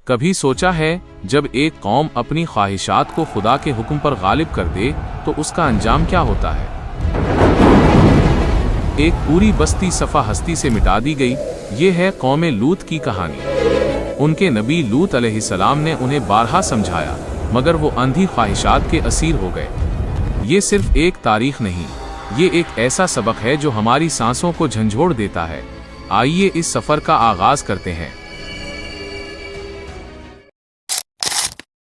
कभी सोचा है जब एक कौम अपनी ख्वाहिशात को खुदा के हुक्म पर गालिब कर दे तो उसका अंजाम क्या होता है। एक पूरी बस्ती सफा हस्ती से मिटा दी गई। ये है कौमे लूत की कहानी। उनके नबी लूत अलैहिस्सलाम ने उन्हें बारहा समझाया, मगर वो अंधी ख्वाहिशात के असीर हो गए। ये सिर्फ एक तारीख नहीं, ये एक ऐसा सबक है जो हमारी सांसों को झंझोड़ देता है। आइए इस सफर का आगाज करते हैं।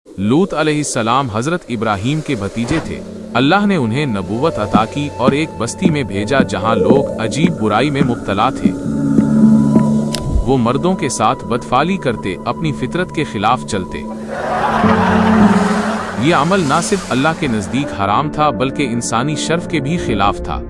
लूत अलैहिस्सलाम हजरत इब्राहीम के भतीजे थे। अल्लाह ने उन्हें नबूवत अता की और एक बस्ती में भेजा जहां लोग अजीब बुराई में मुब्तला थे। वो मर्दों के साथ बदफाली करते, अपनी फितरत के खिलाफ चलते। ये अमल ना सिर्फ अल्लाह के नजदीक हराम था बल्कि इंसानी शर्फ के भी खिलाफ था।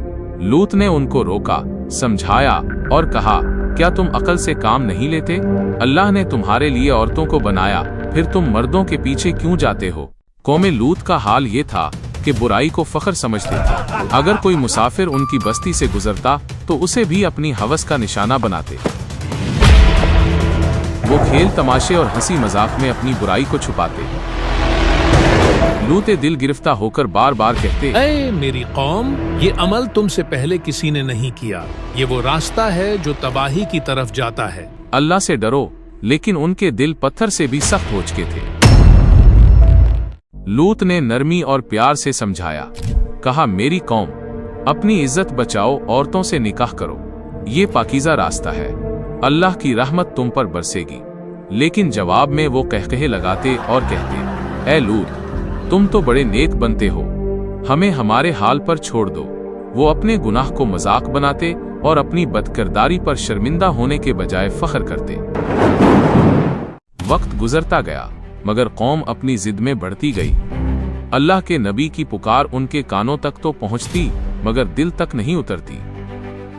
लूत ने उनको रोका, समझाया और कहा, क्या तुम अकल से काम नहीं लेते? अल्लाह ने तुम्हारे लिए औरतों को बनाया, फिर तुम मर्दों के पीछे क्यों जाते हो? कौमे लूत का हाल ये था कि बुराई को फख्र समझते थे। अगर कोई मुसाफिर उनकी बस्ती से गुजरता तो उसे भी अपनी हवस का निशाना बनाते। वो खेल तमाशे और हंसी मजाक में अपनी बुराई को छुपाते। लूत दिल गिरफ्ता होकर बार बार कहते, ऐ मेरी कौम, ये अमल तुमसे पहले किसी ने नहीं किया। ये वो रास्ता है जो तबाही की तरफ जाता है। अल्लाह से डरो, लेकिन उनके दिल पत्थर से भी सख्त हो चुके थे। लूत ने नरमी और प्यार से समझाया, कहा, मेरी कौम, अपनी इज्जत बचाओ, औरतों से निकाह करो। ये पाकीज़ा रास्ता है, अल्लाह की रहमत तुम पर बरसेगी। लेकिन जवाब में वो कहकहे लगाते और कहते, ऐ लूत, तुम तो बड़े नेक बनते हो, हमें हमारे हाल पर छोड़ दो। वो अपने गुनाह को मजाक बनाते और अपनी बदकिरदारी पर शर्मिंदा होने के बजाय फख्र करते। वक्त गुजरता गया, मगर कौम अपनी जिद में बढ़ती गई। अल्लाह के नबी की पुकार उनके कानों तक तो पहुंचती, मगर दिल तक नहीं उतरती।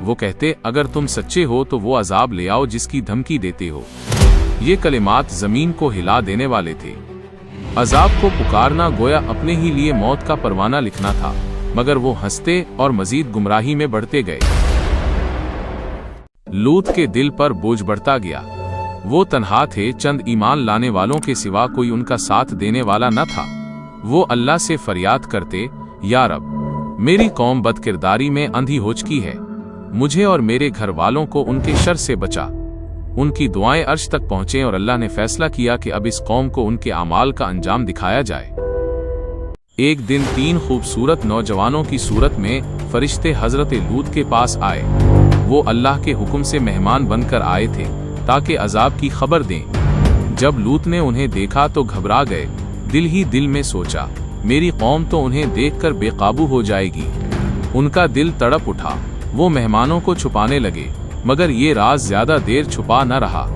वो कहते, अगर तुम सच्चे हो तो वो अजाब ले आओ जिसकी धमकी देते हो। ये कलिमात जमीन को हिला देने वाले थे। अजाब को पुकारना गोया अपने ही लिए मौत का परवाना लिखना था, मगर वो हंसते और मजीद गुमराही में बढ़ते गए। लूत के दिल पर बोझ बढ़ता गया। वो तन्हा थे, चंद ईमान लाने वालों के सिवा कोई उनका साथ देने वाला न था। वो अल्लाह से फरियाद करते, या रब, मेरी कौम बदकिरदारी में अंधी हो चुकी है, मुझे और मेरे घर वालों को उनके शर से बचा। उनकी दुआएं अर्श तक पहुंचे और अल्लाह ने फैसला किया कि अब इस कौम को उनके अमाल का अंजाम दिखाया जाए। एक दिन 3 खूबसूरत नौजवानों की सूरत में फरिश्ते हजरत लूत के पास आए। वो अल्लाह के हुक्म से मेहमान बनकर आए थे ताकि अजाब की खबर दें। जब लूत ने उन्हें देखा तो घबरा गए। दिल ही दिल में सोचा, मेरी कौम तो उन्हें देखकर बेकाबू हो जाएगी। उनका दिल तड़प उठा। वो मेहमानों को छुपाने लगे, मगर ये राज ज्यादा देर छुपा न रहा।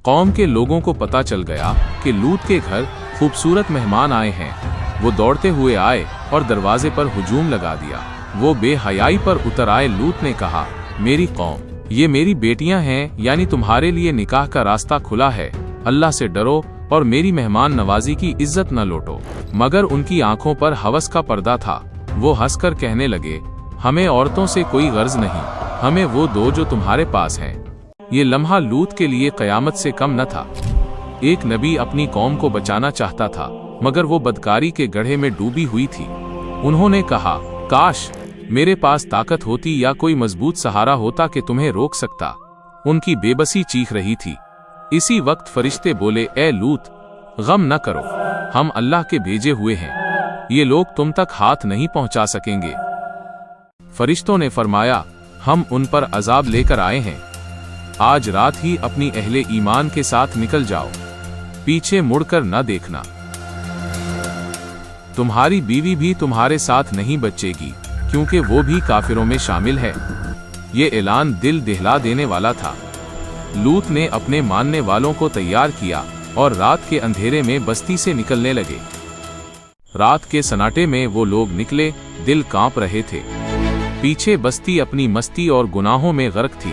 कौम के लोगों को पता चल गया कि लूत के घर खूबसूरत मेहमान आए हैं। वो दौड़ते हुए आए और दरवाजे पर हुजूम लगा दिया। वो बेहयाई पर उतर आए। लूत ने कहा, मेरी कौम, ये मेरी बेटियां हैं, यानी तुम्हारे लिए निकाह का रास्ता खुला है। अल्लाह से डरो और मेरी मेहमान नवाजी की इज्जत न लौटो। मगर उनकी आंखों पर हवस का पर्दा था। वो हंसकर कहने लगे, हमें औरतों से कोई गर्ज नहीं, हमें वो दो जो तुम्हारे पास हैं। ये लम्हा लूत के लिए कयामत से कम न था। एक नबी अपनी कौम को बचाना चाहता था, मगर वो बदकारी के गड्ढे में डूबी हुई थी। उन्होंने कहा, काश मेरे पास ताकत होती या कोई मजबूत सहारा होता कि तुम्हें रोक सकता। उनकी बेबसी चीख रही थी। इसी वक्त फरिश्ते बोले, ए लूत, गम न करो, हम अल्लाह के भेजे हुए हैं, ये लोग तुम तक हाथ नहीं पहुंचा सकेंगे। फरिश्तों ने फरमाया, हम उन पर अजाब लेकर आए हैं। आज रात ही अपनी अहले ईमान के साथ निकल जाओ, पीछे मुड़कर न देखना। तुम्हारी बीवी भी तुम्हारे साथ नहीं बचेगी, क्योंकि वो भी काफिरों में शामिल है। ये ऐलान दिल दहला देने वाला था। लूत ने अपने मानने वालों को तैयार किया और रात के अंधेरे में बस्ती से निकलने लगे। रात के सन्नाटे में वो लोग निकले, दिल कांप रहे थे। पीछे बस्ती अपनी मस्ती और गुनाहों में गर्क थी।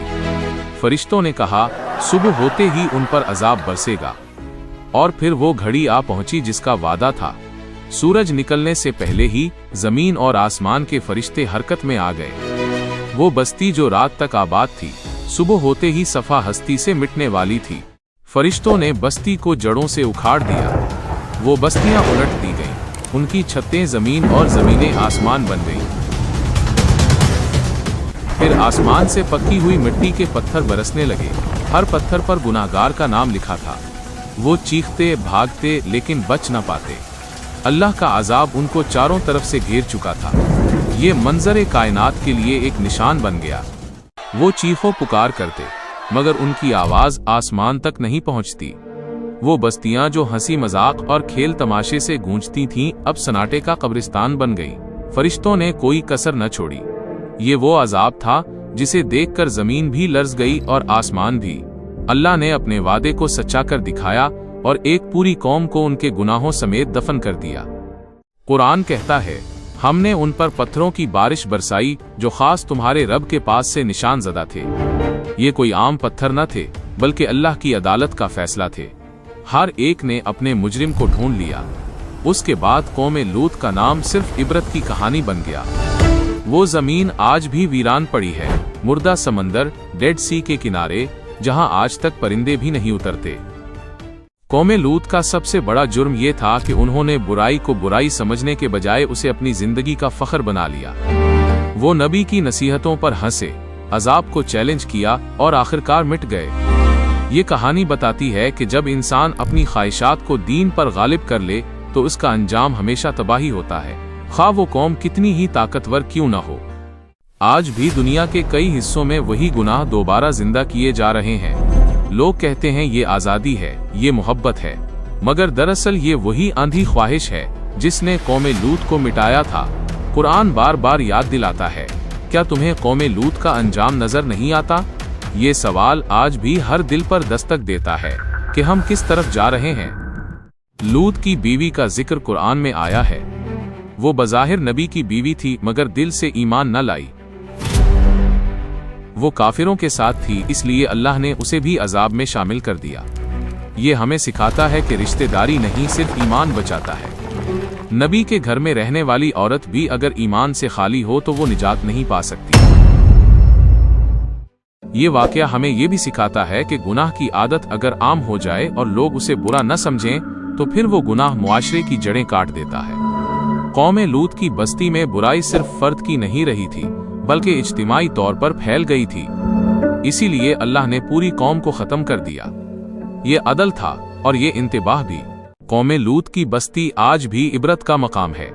फरिश्तों ने कहा, सुबह होते ही उन पर अजाब बरसेगा। और फिर वो घड़ी आ पहुंची जिसका वादा था। सूरज निकलने से पहले ही जमीन और आसमान के फरिश्ते हरकत में आ गए। वो बस्ती जो रात तक आबाद थी, सुबह होते ही सफा हस्ती से मिटने वाली थी। फरिश्तों ने बस्ती को जड़ों से उखाड़ दिया। वो बस्तियां उलट दी गईं, उनकी छतें जमीन और जमीनें आसमान बन गईं। फिर आसमान से पकी हुई मिट्टी के पत्थर बरसने लगे। हर पत्थर पर गुनाहगार का नाम लिखा था। वो चीखते भागते लेकिन बच न पाते। अल्लाह का अजाब उनको चारों तरफ से घेर चुका था। ये मंजर कायनात के लिए एक निशान बन गया। वो चीखों पुकार करते मगर उनकी आवाज आसमान तक नहीं पहुंचती। वो बस्तियां जो हंसी मजाक और खेल तमाशे से गूंजती थीं, अब सन्नाटे का कब्रिस्तान बन गई। फरिश्तों ने कोई कसर न छोड़ी। ये वो अजाब था जिसे देखकर जमीन भी लर्ज गई और आसमान भी। अल्लाह ने अपने वादे को सच्चा कर दिखाया और एक पूरी कौम को उनके गुनाहों समेत दफन कर दिया। कुरान कहता है, हमने उन पर पत्थरों की बारिश बरसाई जो खास तुम्हारे रब के पास से निशान ज़दा थे। ये कोई आम पत्थर न थे बल्कि अल्लाह की अदालत का फैसला थे। हर एक ने अपने मुजरिम को ढूंढ लिया। उसके बाद कौम लूत का नाम सिर्फ इबरत की कहानी बन गया। वो जमीन आज भी वीरान पड़ी है, मुर्दा समंदर, डेड सी के किनारे, जहां आज तक परिंदे भी नहीं उतरते। कौम लूत का सबसे बड़ा जुर्म ये था कि उन्होंने बुराई को बुराई समझने के बजाय उसे अपनी जिंदगी का फख्र बना लिया। वो नबी की नसीहतों पर हंसे, अजाब को चैलेंज किया और आखिरकार मिट गए। ये कहानी बताती है कि जब इंसान अपनी ख्वाहिशात को दीन पर गालिब कर ले तो उसका अंजाम हमेशा तबाही होता है, खा वो कौम कितनी ही ताकतवर क्यों न हो। आज भी दुनिया के कई हिस्सों में वही गुनाह दोबारा जिंदा किए जा रहे हैं। लोग कहते हैं ये आज़ादी है, ये मोहब्बत है, मगर दरअसल ये वही आंधी ख्वाहिश है जिसने कौम लूत को मिटाया था। कुरान बार बार याद दिलाता है, क्या तुम्हें कौम लूत का अंजाम नजर नहीं आता? ये सवाल आज भी हर दिल पर दस्तक देता है कि हम किस तरफ जा रहे हैं। लूत की बीवी का जिक्र कुरान में आया है। वो बज़ाहिर नबी की बीवी थी मगर दिल से ईमान न लाई। वो काफिरों के साथ थी, इसलिए अल्लाह ने उसे भी अजाब में शामिल कर दिया। ये हमें सिखाता है कि रिश्तेदारी नहीं सिर्फ ईमान बचाता है। नबी के घर में रहने वाली औरत भी अगर ईमान से खाली हो तो वो निजात नहीं पा सकती। ये वाकया हमें ये भी सिखाता है कि गुनाह की आदत अगर आम हो जाए और लोग उसे बुरा न समझें तो फिर वो गुनाह मुआशरे की जड़ें काट देता है। कौम लूत की बस्ती में बुराई सिर्फ फर्द की नहीं रही थी बल्कि इज्तिमाई तौर पर फैल गई थी। इसीलिए अल्लाह ने पूरी कौम को खत्म कर दिया। ये अदल था और ये इंतबाह भी। कौम लूत की बस्ती आज भी इबरत का मकाम है।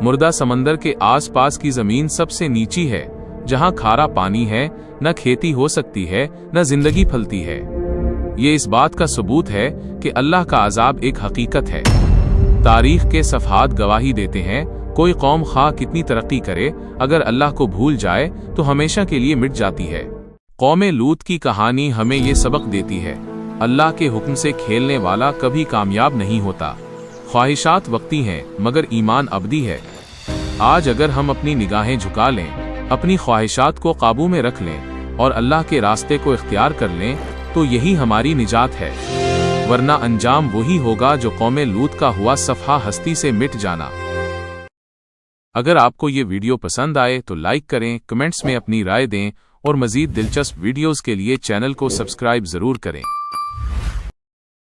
मुर्दा समंदर के आसपास की जमीन सबसे नीची है, जहां खारा पानी है, न खेती हो सकती है न जिंदगी फलती है। ये इस बात का सबूत है कि अल्लाह का अजाब एक हकीकत है। तारीख के सफ़हात गवाही देते हैं, कोई कौम खा कितनी तरक्की करे, अगर अल्लाह को भूल जाए तो हमेशा के लिए मिट जाती है। कौम लूत की कहानी हमें ये सबक देती है, अल्लाह के हुक्म से खेलने वाला कभी कामयाब नहीं होता। ख्वाहिशात वक्ती हैं मगर ईमान अबदी है। आज अगर हम अपनी निगाहें झुका लें, अपनी ख्वाहिशात को काबू में रख लें और अल्लाह के रास्ते को इख्तियार कर लें तो यही हमारी निजात है, वरना अंजाम वही होगा जो कौम लूत का हुआ, सफ़हा हस्ती से मिट जाना। अगर आपको ये वीडियो पसंद आए तो लाइक करें, कमेंट्स में अपनी राय दें और मज़ीद दिलचस्प वीडियोज़ के लिए चैनल को सब्सक्राइब ज़रूर करें।